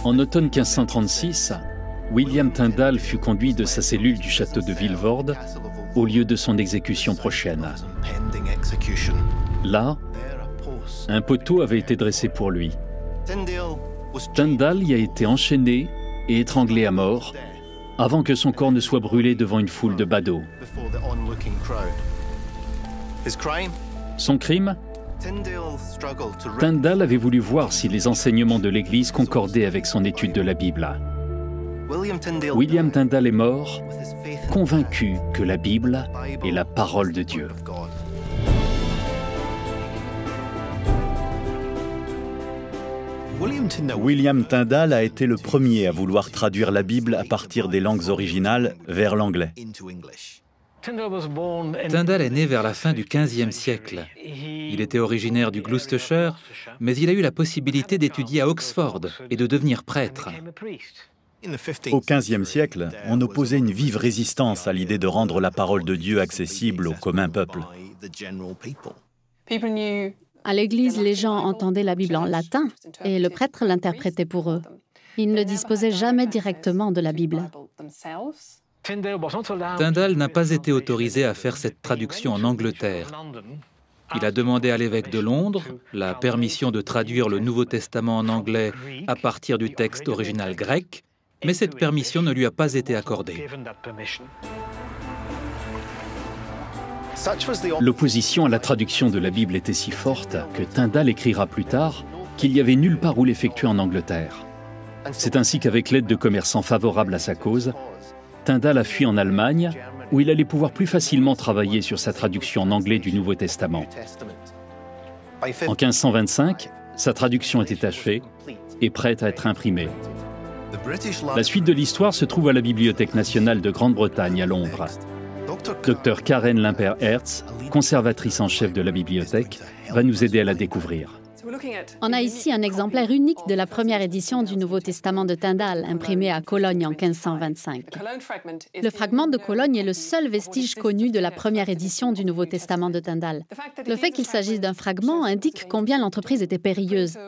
En automne 1536, William Tyndale fut conduit de sa cellule du château de Vilvoorde au lieu de son exécution prochaine. Là, un poteau avait été dressé pour lui. Tyndale y a été enchaîné et étranglé à mort avant que son corps ne soit brûlé devant une foule de badauds. Son crime ? Tyndale avait voulu voir si les enseignements de l'Église concordaient avec son étude de la Bible. William Tyndale est mort, convaincu que la Bible est la parole de Dieu. William Tyndale a été le premier à vouloir traduire la Bible à partir des langues originales vers l'anglais. Tyndale est né vers la fin du XVe siècle. Il était originaire du Gloucestershire, mais il a eu la possibilité d'étudier à Oxford et de devenir prêtre. Au XVe siècle, on opposait une vive résistance à l'idée de rendre la parole de Dieu accessible au commun peuple. À l'église, les gens entendaient la Bible en latin et le prêtre l'interprétait pour eux. Ils ne disposaient jamais directement de la Bible. Tyndale n'a pas été autorisé à faire cette traduction en Angleterre. Il a demandé à l'évêque de Londres la permission de traduire le Nouveau Testament en anglais à partir du texte original grec, mais cette permission ne lui a pas été accordée. L'opposition à la traduction de la Bible était si forte que Tyndale écrira plus tard qu'il n'y avait nulle part où l'effectuer en Angleterre. C'est ainsi qu'avec l'aide de commerçants favorables à sa cause, Tyndale a fui en Allemagne, où il allait pouvoir plus facilement travailler sur sa traduction en anglais du Nouveau Testament. En 1525, sa traduction était achevée et prête à être imprimée. La suite de l'histoire se trouve à la Bibliothèque nationale de Grande-Bretagne à Londres. Dr Karen Limper-Hertz, conservatrice en chef de la bibliothèque, va nous aider à la découvrir. On a ici un exemplaire unique de la première édition du Nouveau Testament de Tyndale, imprimé à Cologne en 1525. Le fragment de Cologne est le seul vestige connu de la première édition du Nouveau Testament de Tyndale. Le fait qu'il s'agisse d'un fragment indique combien l'entreprise était périlleuse.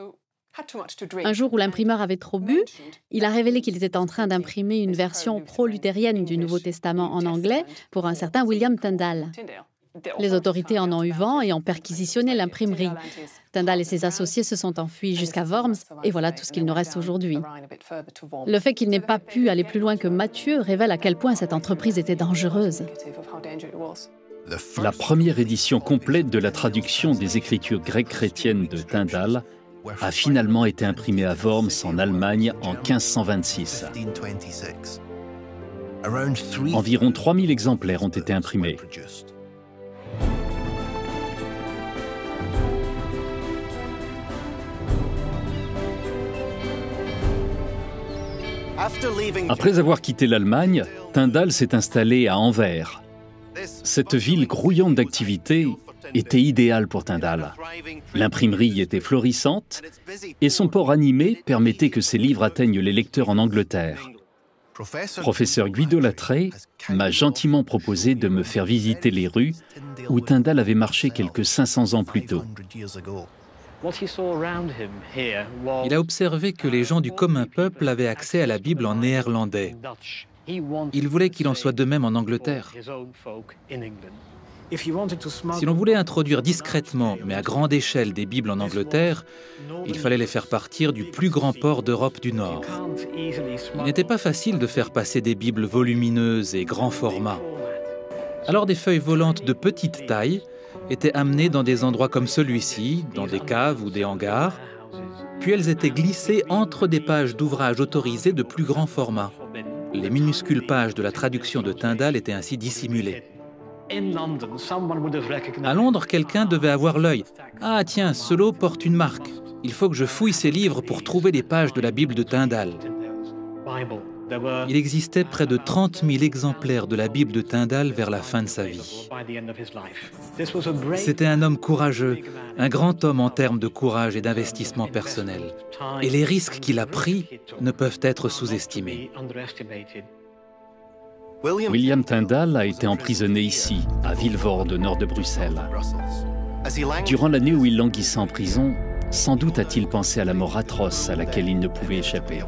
Un jour où l'imprimeur avait trop bu, il a révélé qu'il était en train d'imprimer une version pro-luthérienne du Nouveau Testament en anglais pour un certain William Tyndale. Les autorités en ont eu vent et ont perquisitionné l'imprimerie. Tyndale et ses associés se sont enfuis jusqu'à Worms et voilà tout ce qu'il nous reste aujourd'hui. Le fait qu'il n'ait pas pu aller plus loin que Matthieu révèle à quel point cette entreprise était dangereuse. La première édition complète de la traduction des Écritures grecques chrétiennes de Tyndale a finalement été imprimée à Worms en Allemagne en 1526. Environ 3000 exemplaires ont été imprimés. Après avoir quitté l'Allemagne, Tyndale s'est installé à Anvers. Cette ville grouillante d'activité était idéale pour Tyndale. L'imprimerie y était florissante et son port animé permettait que ses livres atteignent les lecteurs en Angleterre. Professeur Guido Lattrey m'a gentiment proposé de me faire visiter les rues où Tyndale avait marché quelques 500 ans plus tôt. Il a observé que les gens du commun peuple avaient accès à la Bible en néerlandais. Il voulait qu'il en soit de même en Angleterre. Si l'on voulait introduire discrètement, mais à grande échelle, des Bibles en Angleterre, il fallait les faire partir du plus grand port d'Europe du Nord. Il n'était pas facile de faire passer des Bibles volumineuses et grand format. Alors des feuilles volantes de petite taille étaient amenées dans des endroits comme celui-ci, dans des caves ou des hangars, puis elles étaient glissées entre des pages d'ouvrages autorisés de plus grand format. Les minuscules pages de la traduction de Tyndale étaient ainsi dissimulées. À Londres, quelqu'un devait avoir l'œil. « Ah tiens, ce lot porte une marque. Il faut que je fouille ces livres pour trouver les pages de la Bible de Tyndale. » Il existait près de 30 000 exemplaires de la Bible de Tyndale vers la fin de sa vie. C'était un homme courageux, un grand homme en termes de courage et d'investissement personnel. Et les risques qu'il a pris ne peuvent être sous-estimés. William Tyndale a été emprisonné ici, à Vilvoorde, au nord de Bruxelles. Durant l'année où il languissait en prison, sans doute a-t-il pensé à la mort atroce à laquelle il ne pouvait échapper.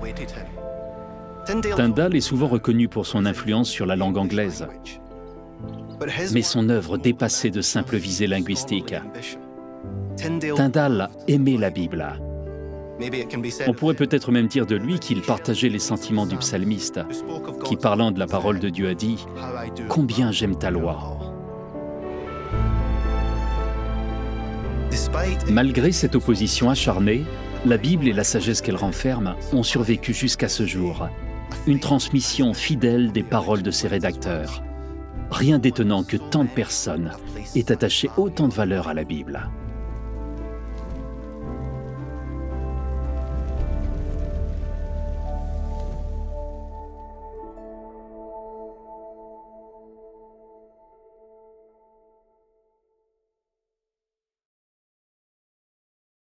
Tyndale est souvent reconnu pour son influence sur la langue anglaise, mais son œuvre dépassait de simples visées linguistiques. Tyndale aimait la Bible. On pourrait peut-être même dire de lui qu'il partageait les sentiments du psalmiste, qui, parlant de la parole de Dieu, a dit « Combien j'aime ta loi ». Malgré cette opposition acharnée, la Bible et la sagesse qu'elle renferme ont survécu jusqu'à ce jour. Une transmission fidèle des paroles de ses rédacteurs. Rien d'étonnant que tant de personnes aient attaché autant de valeur à la Bible.